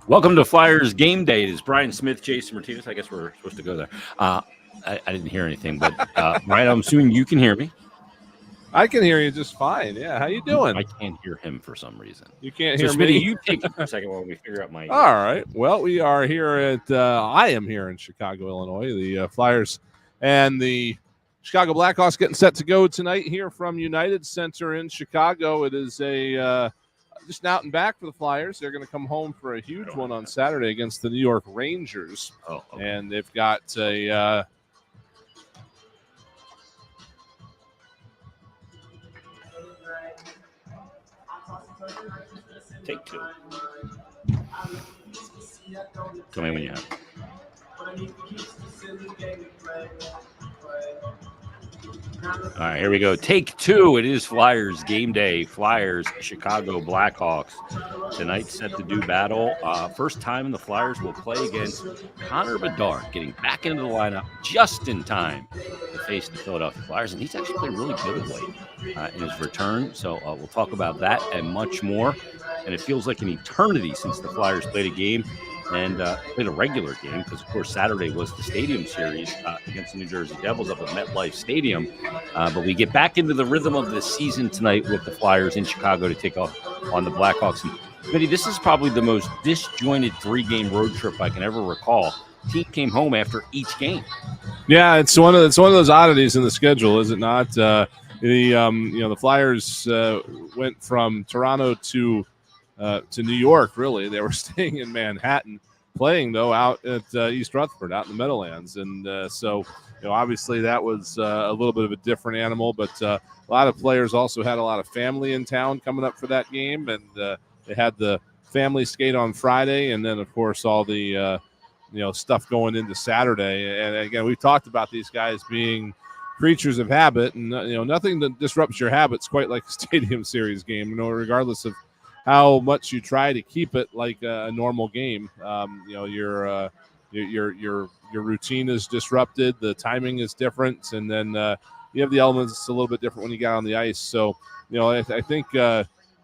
Welcome to Flyers Game Day. It is Brian Smith, Jason Martinez. I guess we're supposed to go there. I didn't hear anything, but Brian, I'm assuming you can hear me. I can hear you just fine. Yeah, how you doing? I can't hear him for some reason. You can't hear Smitty, me? you take it for a second while we figure out my ear. All right. Well, we are here at I am here in Chicago, Illinois. The Flyers and the Chicago Blackhawks getting set to go tonight here from United Center in Chicago. It is a just an out and back for the Flyers. They're going to come home for a huge one on Saturday against the New York Rangers. Oh, okay. And they've got a Take two. Tell me when you have. All right, here we go. Take two. It is Flyers Game Day. Flyers, Chicago Blackhawks. Tonight set to do battle. First time the Flyers will play against Connor Bedard, getting back into the lineup just in time to face the Philadelphia Flyers. And he's actually played really good of late in his return. So we'll talk about that and much more. And it feels like an eternity since the Flyers played a game and played a regular game because, of course, Saturday was the Stadium Series against the New Jersey Devils up at MetLife Stadium. But we get back into the rhythm of the season tonight with the Flyers in Chicago to take off on the Blackhawks. And, Smitty, this is probably the most disjointed three-game road trip I can ever recall. Team came home after each game. Yeah, it's one of those oddities in the schedule, is it not? The Flyers went from Toronto to New York. Really, they were staying in Manhattan, playing though out at East Rutherford, out in the Meadowlands, and so obviously that was a little bit of a different animal. But a lot of players also had a lot of family in town coming up for that game, and they had the family skate on Friday, and then of course all the stuff going into Saturday. And again, we've talked about these guys being creatures of habit, and nothing that disrupts your habits quite like a Stadium Series game. Regardless of how much you try to keep it like a normal game, your routine is disrupted, the timing is different, and then you have the elements that's a little bit different when you get on the ice. So, I think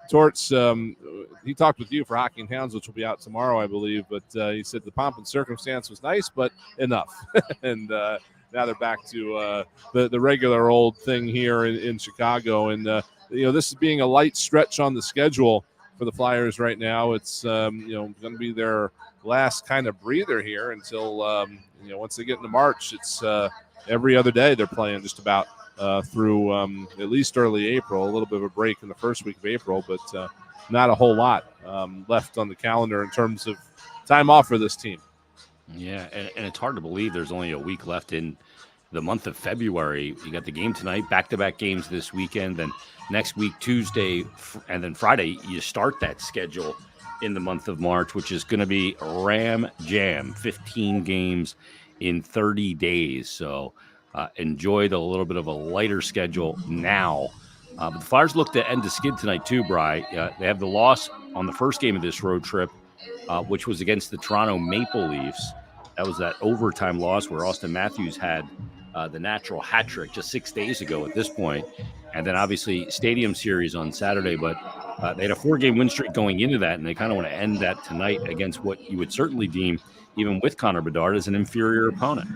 Torts, he talked with you for Hockey and Hounds, which will be out tomorrow, I believe, but he said the pomp and circumstance was nice, but enough. And now they're back to the regular old thing here in Chicago. And, this is being a light stretch on the schedule for the Flyers right now. It's going to be their last kind of breather here until once they get into March. It's every other day they're playing just about through at least early April. A little bit of a break in the first week of April, but not a whole lot left on the calendar in terms of time off for this team. Yeah, and it's hard to believe there's only a week left in the month of February. You got the game tonight, back-to-back games this weekend, then next week, Tuesday, and then Friday, you start that schedule in the month of March, which is going to be Ram Jam, 15 games in 30 days. So enjoy the little bit of a lighter schedule now. But the Flyers look to end the skid tonight too, Bri. They have the loss on the first game of this road trip, which was against the Toronto Maple Leafs. That was that overtime loss where Austin Matthews had the natural hat trick just 6 days ago at this point. And then obviously Stadium Series on Saturday, but they had a 4-game win streak going into that, and they kind of want to end that tonight against what you would certainly deem, even with Connor Bedard, as an inferior opponent.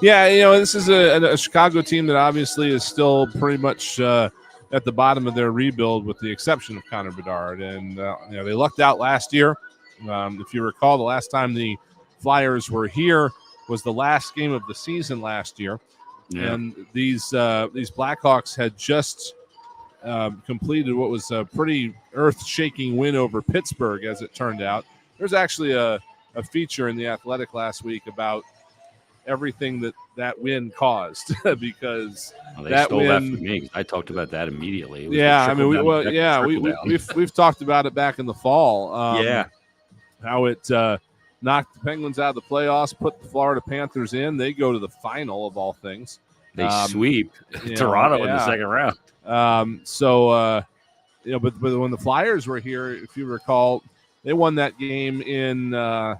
Yeah, this is a Chicago team that obviously is still pretty much at the bottom of their rebuild, with the exception of Connor Bedard. And they lucked out last year. If you recall, the last time the Flyers were here was the last game of the season last year. Yeah. And these Blackhawks had just completed what was a pretty earth-shaking win over Pittsburgh, as it turned out. There's actually a feature in The Athletic last week about everything that win caused because they stole that from me. I talked about that immediately. Yeah, we've talked about it back in the fall. How it knocked the Penguins out of the playoffs, put the Florida Panthers in. They go to the final of all things. They sweep Toronto in the second round. But when the Flyers were here, if you recall, they won that game in a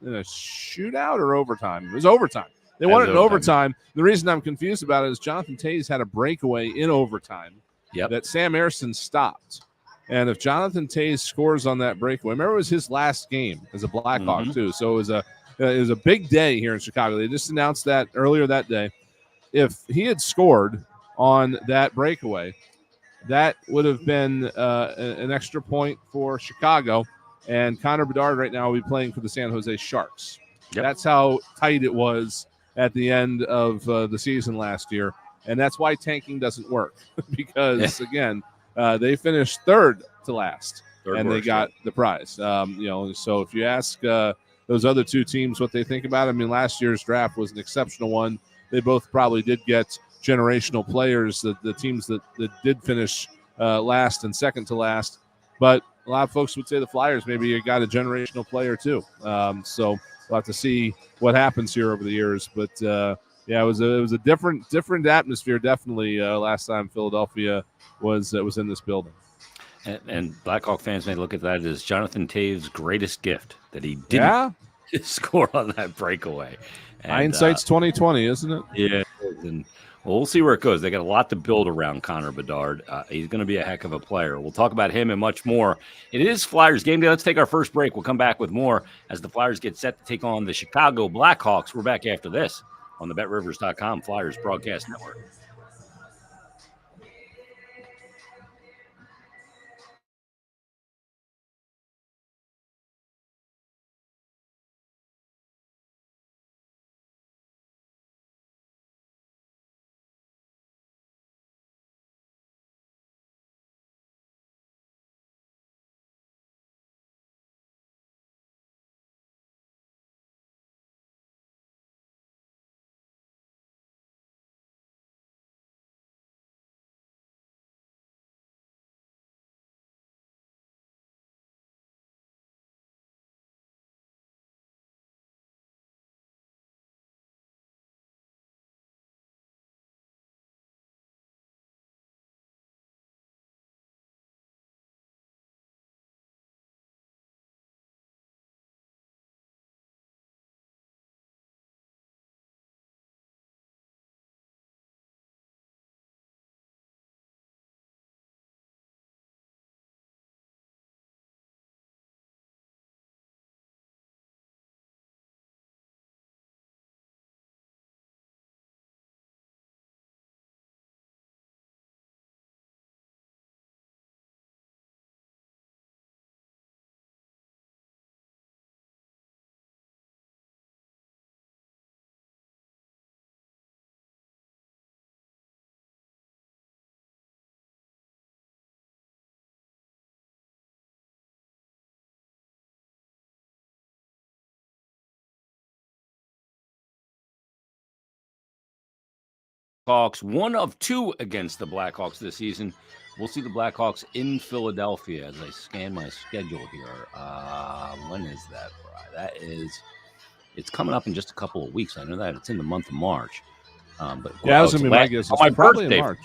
shootout or overtime. It was overtime. They won it in overtime. The reason I'm confused about it is Jonathan Toews had a breakaway in overtime that Sam Ersson stopped. And if Jonathan Toews scores on that breakaway, remember it was his last game as a Blackhawk too. So it was a big day here in Chicago. They just announced that earlier that day. If he had scored on that breakaway, that would have been an extra point for Chicago. And Connor Bedard right now will be playing for the San Jose Sharks. Yep. That's how tight it was at the end of the season last year. And that's why tanking doesn't work because, again, they finished third to last, they got the prize. So if you ask those other two teams what they think about it, I mean, last year's draft was an exceptional one. They both probably did get generational players, the teams that did finish last and second to last. But a lot of folks would say the Flyers maybe got a generational player too. So we'll have to see what happens here over the years. But it was a different atmosphere definitely last time Philadelphia was in this building. And Blackhawk fans may look at that as Jonathan Toews' greatest gift that he didn't score on that breakaway. And, hindsight's 20/20, isn't it? Yeah, and we'll see where it goes. They got a lot to build around Connor Bedard. He's going to be a heck of a player. We'll talk about him and much more. It is Flyers game day. Let's take our first break. We'll come back with more as the Flyers get set to take on the Chicago Blackhawks. We're back after this on the BetRivers.com Flyers Broadcast Network. Hawks, one of two against the Blackhawks this season. We'll see the Blackhawks in Philadelphia as I scan my schedule here. When is that? It's coming up in just a couple of weeks. I know that it's in the month of March. But that was going to be my guess. It's my birthday in March.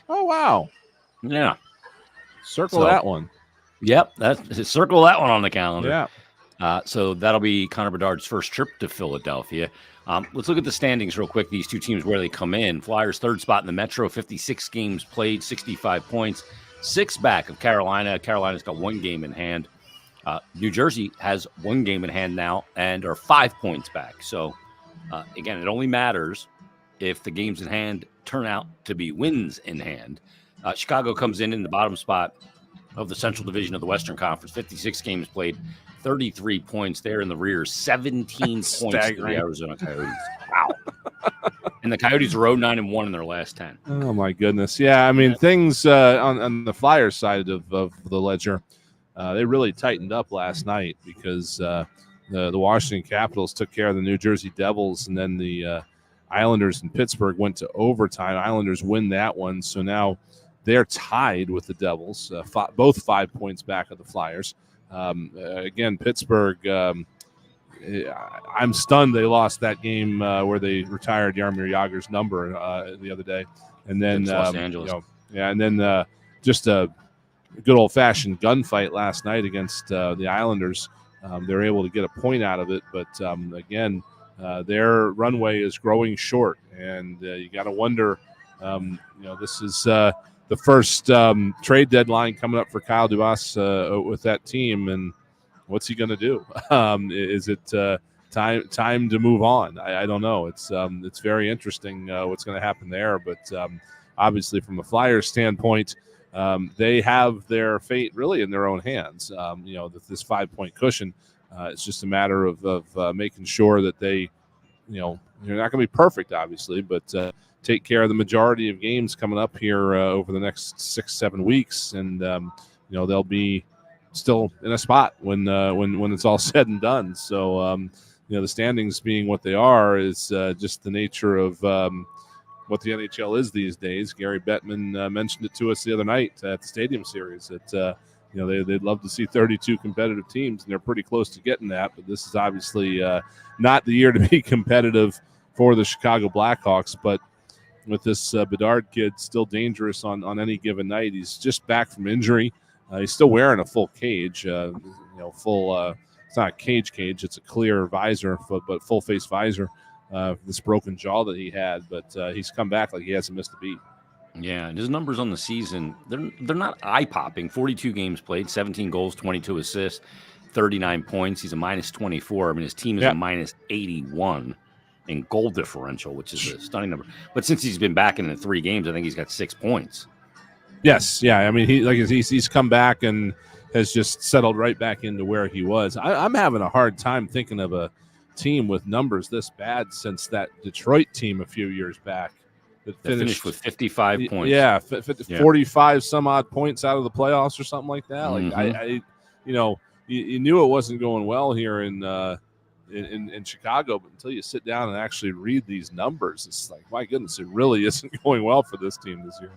Oh, wow. Yeah. Circle that one. Yep. Circle that one on the calendar. Yeah. So that'll be Connor Bedard's first trip to Philadelphia. Let's look at the standings real quick. These two teams, where they come in. Flyers third spot in the Metro, 56 games played, 65 points, 6 back of Carolina. Carolina's got 1 game in hand. New Jersey has 1 game in hand now and are 5 points back. So, again, it only matters if the games in hand turn out to be wins in hand. Chicago comes in the bottom spot of the Central Division of the Western Conference, 56 games played, 33 points there in the rear, 17 points to the Arizona Coyotes. Wow. And the Coyotes are 0-9-1 in their last 10. Oh, my goodness. Yeah, I mean, things on the Flyers side of the ledger, they really tightened up last night because the Washington Capitals took care of the New Jersey Devils, and then the Islanders and Pittsburgh went to overtime. Islanders win that one, so now they're tied with the Devils, both 5 points back of the Flyers. Again, Pittsburgh, I'm stunned they lost that game where they retired Jaromir Jagr's number the other day. And then, Los Angeles. Just a good old-fashioned gunfight last night against the Islanders. They were able to get a point out of it, but again, their runway is growing short, and you got to wonder, this is the first trade deadline coming up for Kyle Dubas with that team, and what's he going to do? Is it time to move on? I don't know. It's very interesting what's going to happen there, but obviously from the Flyers standpoint, they have their fate really in their own hands. This 5-point cushion. It's just a matter of making sure that they, you're not going to be perfect, obviously, but take care of the majority of games coming up here over the next 6-7 weeks, and they'll be still in a spot when it's all said and done. So the standings being what they are is just the nature of what the NHL is these days. Gary Bettman mentioned it to us the other night at the Stadium Series that they'd love to see 32 competitive teams, and they're pretty close to getting that. But this is obviously not the year to be competitive for the Chicago Blackhawks. But with this Bedard kid still dangerous on any given night, he's just back from injury. He's still wearing a full cage, full. It's not a cage, it's a clear visor, but full face visor. This broken jaw that he had, but he's come back like he hasn't missed a beat. Yeah, and his numbers on the season, they're not eye-popping. 42 games played, 17 goals, 22 assists, 39 points. He's a -24. I mean, his team is a -81 in goal differential, which is a stunning number. But since he's been back in the 3 games, I think he's got 6 points. Yes, yeah. I mean, he's come back and has just settled right back into where he was. I'm having a hard time thinking of a team with numbers this bad since that Detroit team a few years back that finished with 55 points. Yeah, 45 some odd points out of the playoffs or something like that. Like you knew it wasn't going well here in Chicago, but until you sit down and actually read these numbers, it's like, my goodness, it really isn't going well for this team this year.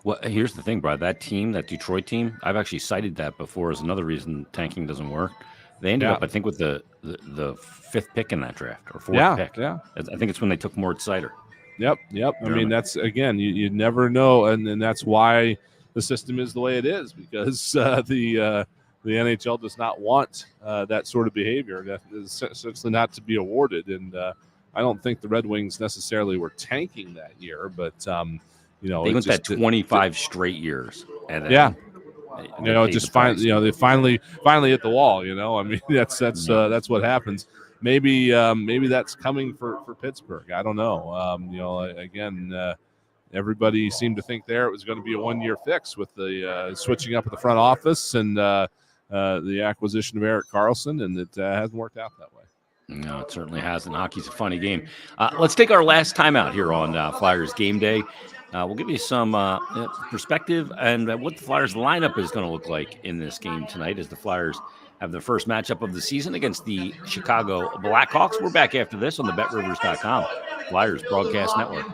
Well, here's the thing, Brad. That team, that Detroit team, I've actually cited that before as another reason tanking doesn't work. They ended up, I think, with the 5th pick in that draft, or 4th pick. Yeah, I think it's when they took Moritz Seider. Yep. I mean, that's, again, you never know, and that's why the system is the way it is, because the NHL does not want that sort of behavior. That is essentially not to be awarded, and I don't think the Red Wings necessarily were tanking that year, but they went that 25 straight years, and then, they finally hit the wall. I mean, that's what happens. Maybe that's coming for Pittsburgh. I don't know. Again, everybody seemed to think it was going to be a 1-year fix with the switching up at the front office and the acquisition of Erik Karlsson, and it hasn't worked out that way. No, it certainly hasn't. Hockey's a funny game. Let's take our last time out here on Flyers Game Day. We'll give you some perspective and what the Flyers lineup is going to look like in this game tonight as the Flyers have their first matchup of the season against the Chicago Blackhawks. We're back after this on the BetRivers.com Flyers Broadcast Network.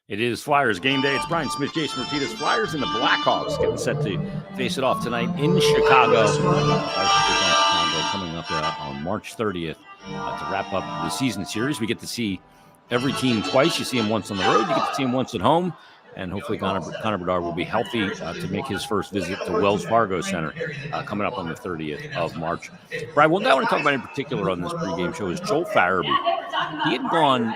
It is Flyers Game Day. It's Brian Smith, Jason Martinez. Flyers and the Blackhawks getting set to face it off tonight in Chicago. coming up on March 30th to wrap up the season series. We get to see every team twice. You see him once on the road. You get to see him once at home. And hopefully Connor Bedard will be healthy to make his first visit to Wells Fargo Center coming up on the 30th of March. Brad, one guy I want to talk about in particular on this pregame show is Joel Farabee. He had gone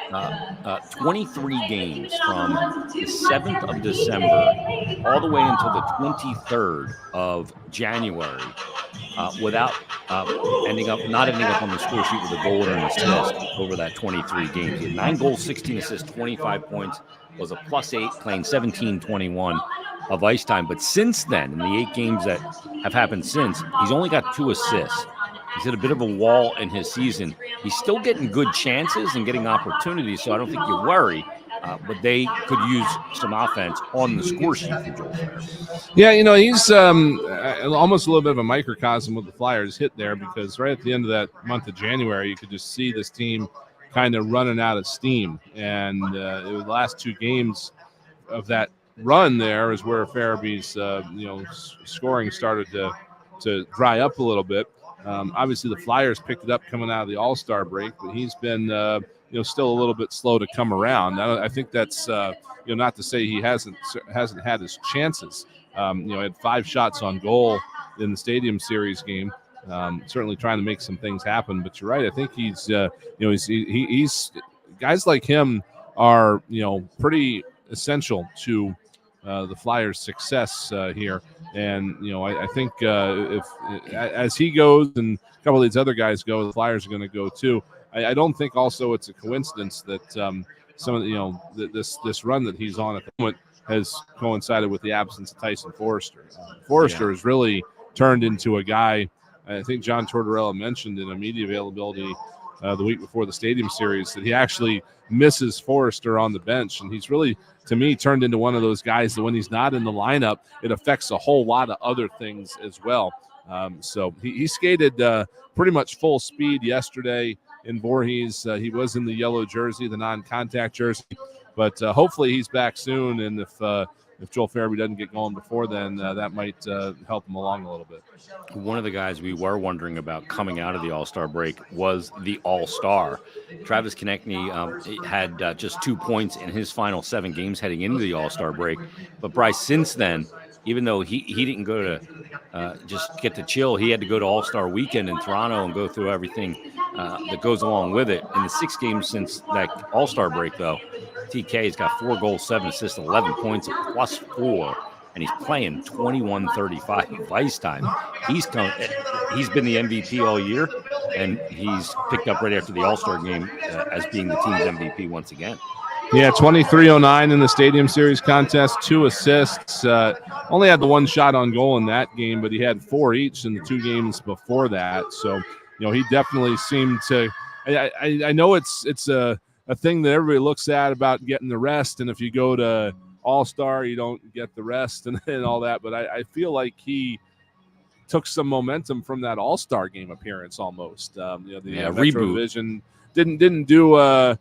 23 games from the 7th of December all the way until the 23rd of January without ending up on the score sheet with a goal or an assist over that 23 games. He had 9 goals, 16 assists, 25 points, was a +8, playing 17-21 of ice time. But since then, in the 8 games that have happened since, he's only got 2 assists. He's hit a bit of a wall in his season. He's still getting good chances and getting opportunities, so I don't think you worry. But they could use some offense on the score sheet for Joel Farabee. Yeah, he's almost a little bit of a microcosm with the Flyers hit there, because right at the end of that month of January, you could just see this team kind of running out of steam. And it was the last 2 games of that run there is where Farabee's, scoring started to dry up a little bit. Obviously, the Flyers picked it up coming out of the All-Star break, but he's been, still a little bit slow to come around. I think that's, not to say he hasn't had his chances. Had 5 shots on goal in the Stadium Series game. Certainly trying to make some things happen. But you're right. I think he's guys like him are, pretty essential to the Flyers' success here. And, I think if as he goes and a couple of these other guys go, the Flyers are going to go too. I don't think also it's a coincidence that some of this run that he's on at the moment has coincided with the absence of Tyson Forrester. Forrester has really turned into a guy. I think John Tortorella mentioned in a media availability the week before the Stadium Series that he actually misses Forrester on the bench, and he's really, to me, turned into one of those guys that when he's not in the lineup, it affects a whole lot of other things as well. So he skated pretty much full speed yesterday in Voorhees. He was in the yellow jersey, the non-contact jersey, but hopefully he's back soon, and if Joel Farabee doesn't get going before then, that might help him along a little bit. One of the guys we were wondering about coming out of the All-Star break was the All-Star. Travis Konechny had just 2 points in his final 7 games heading into the All-Star break. But Bryce, since then, even though he didn't go to just get to chill, he had to go to All-Star weekend in Toronto and go through everything that goes along with it. In the 6 games since that All-Star break, though, TK has got 4 goals, 7 assists, 11 points, a +4, and he's playing 21-35 of ice time. He's been the MVP all year, and he's picked up right after the All-Star game as being the team's MVP once again. Yeah, 23-09 in the Stadium Series contest, 2 assists. Only had the 1 shot on goal in that game, but he had 4 each in the 2 games before that. So, he definitely seemed to. I know it's a thing that everybody looks at about getting the rest, and if you go to All-Star, you don't get the rest and all that. But I feel like he took some momentum from that All-Star game appearance almost. The Metro Division didn't do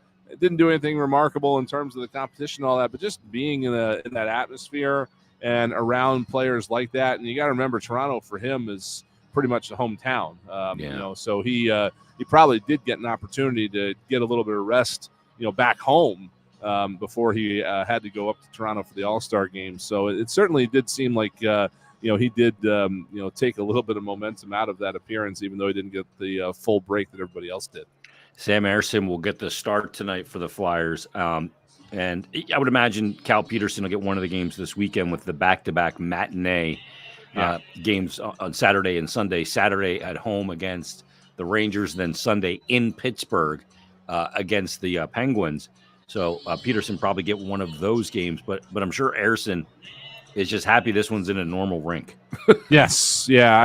anything remarkable in terms of the competition and all that, but just being in that atmosphere and around players like that. And you got to remember, Toronto for him is pretty much the hometown. So he probably did get an opportunity to get a little bit of rest, back home before he had to go up to Toronto for the All-Star game. So it certainly did seem like he did take a little bit of momentum out of that appearance, even though he didn't get the full break that everybody else did. Sam Ersson will get the start tonight for the Flyers. And I would imagine Cal Peterson will get one of the games this weekend with the back-to-back matinee games on Saturday and Sunday. Saturday at home against the Rangers, then Sunday in Pittsburgh against the Penguins. So Peterson probably get one of those games, but I'm sure Ersson is just happy this one's in a normal rink. Yes. Yeah.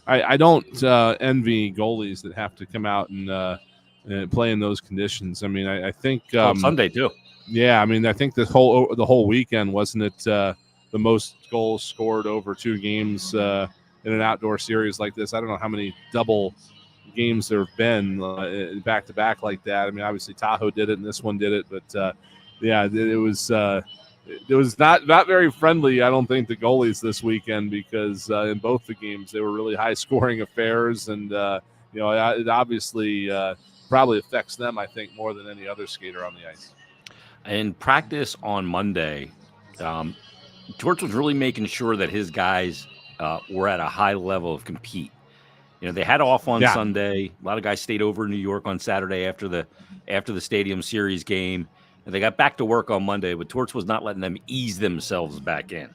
I don't envy goalies that have to come out and play in those conditions. I mean, I think Sunday too. Yeah, I mean, I think the whole weekend, wasn't it the most goals scored over 2 games in an outdoor series like this? I don't know how many double games there have been back to back like that. I mean, obviously Tahoe did it and this one did it, but it was it was not very friendly, I don't think, the goalies this weekend, because in both the games they were really high-scoring affairs, and it obviously probably affects them, I think, more than any other skater on the ice. In practice on Monday, Torch was really making sure that his guys were at a high level of compete. They had off on Sunday. A lot of guys stayed over in New York on Saturday after the Stadium Series game, and they got back to work on Monday. But Torch was not letting them ease themselves back in.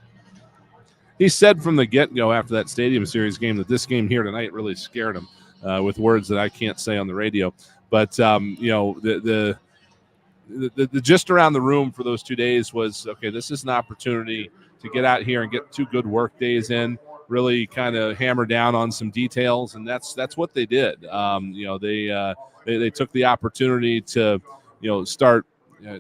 He said from the get-go after that Stadium Series game that this game here tonight really scared him, with words that I can't say on the radio. But the gist around the room for those 2 days was, okay, this is an opportunity to get out here and get 2 good work days in, really kind of hammer down on some details, and that's what they did. They took the opportunity to start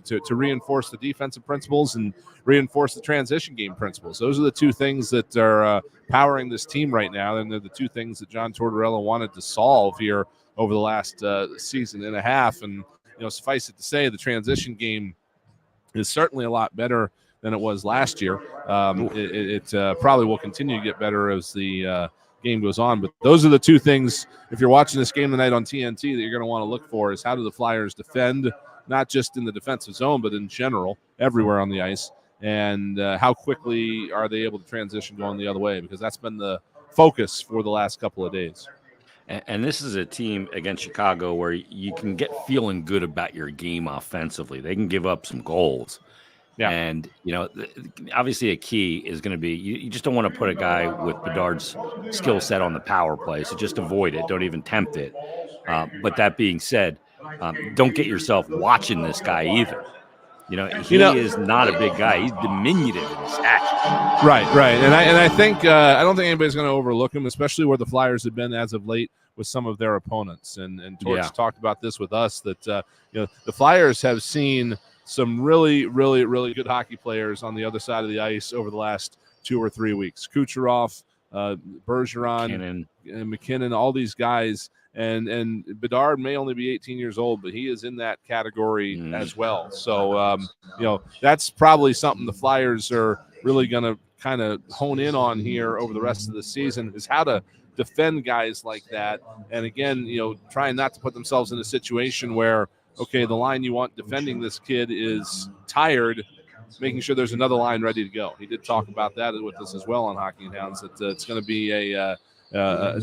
to reinforce the defensive principles and reinforce the transition game principles. Those are the 2 things that are powering this team right now, and they're the 2 things that John Tortorella wanted to solve here over the last season and a half. And suffice it to say, the transition game is certainly a lot better than it was last year. It probably will continue to get better as the game goes on. But those are the 2 things, if you're watching this game tonight on TNT, that you're going to want to look for, is how do the Flyers defend, not just in the defensive zone, but in general, everywhere on the ice, and how quickly are they able to transition going the other way, because that's been the focus for the last couple of days. And this is a team against Chicago where you can get feeling good about your game offensively. They can give up some goals. Yeah. And, obviously a key is going to be you just don't want to put a guy with Bedard's skill set on the power play. So just avoid it. Don't even tempt it. But that being said, don't get yourself watching this guy either. He is not a big guy. He's diminutive in his stature. Right. And I think I don't think anybody's going to overlook him, especially where the Flyers have been as of late with some of their opponents. And Torch talked about this with us, that the Flyers have seen some really, really, really good hockey players on the other side of the ice over the last 2 or 3 weeks. Kucherov, Bergeron, McKinnon, all these guys. And Bedard may only be 18 years old, but he is in that category as well. So, that's probably something the Flyers are really going to kind of hone in on here over the rest of the season, is how to defend guys like that. And again, trying not to put themselves in a situation where, okay, the line you want defending this kid is tired, making sure there's another line ready to go. He did talk about that with us as well on Hockey and Hounds, that it's going to be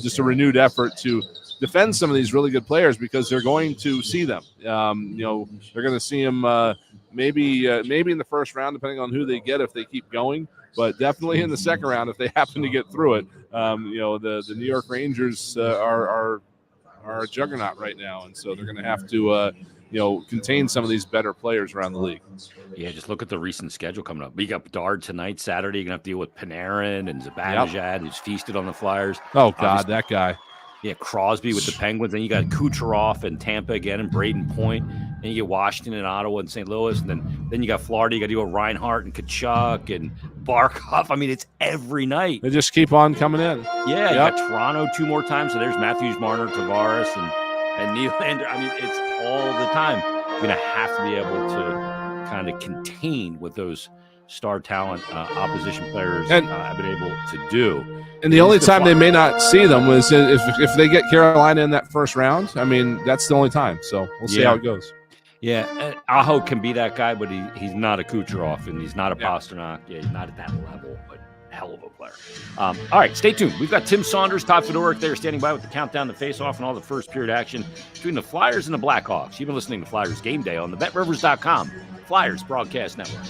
just a renewed effort to defend some of these really good players, because they're going to see them. They're going to see them maybe in the first round, depending on who they get if they keep going, but definitely in the second round if they happen to get through it. The New York Rangers are a juggernaut right now, and so they're going to have to contain some of these better players around the league. Yeah, just look at the recent schedule coming up. You got Bedard tonight, Saturday. You're going to have to deal with Panarin and Zibanejad, who's feasted on the Flyers. Oh, God, that guy. Yeah, Crosby with the Penguins. Then you got Kucherov and Tampa again and Braden Point. Then you get Washington and Ottawa and St. Louis. And then you got Florida. You got to deal with Reinhart and Kachuk and Barkov. I mean, it's every night. They just keep on coming in. Yeah, you got Toronto 2 more times. So there's Matthews, Marner, Tavares, and Nylander. I mean, it's all the time. You're going to have to be able to kind of contain what those star talent opposition players have been able to do. And the only time they may not see them is if they get Carolina in that first round. I mean, that's the only time. So we'll see how it goes. Yeah, Aho can be that guy, but he's not a Kucherov, and he's not a Pasternak. Yeah, he's not at that level, but hell of a player. All right, stay tuned. We've got Tim Saunders, Todd Fedoruk there standing by with the countdown to face-off and all the first period action between the Flyers and the Blackhawks. You've been listening to Flyers Game Day on the BetRivers.com Flyers Broadcast Network.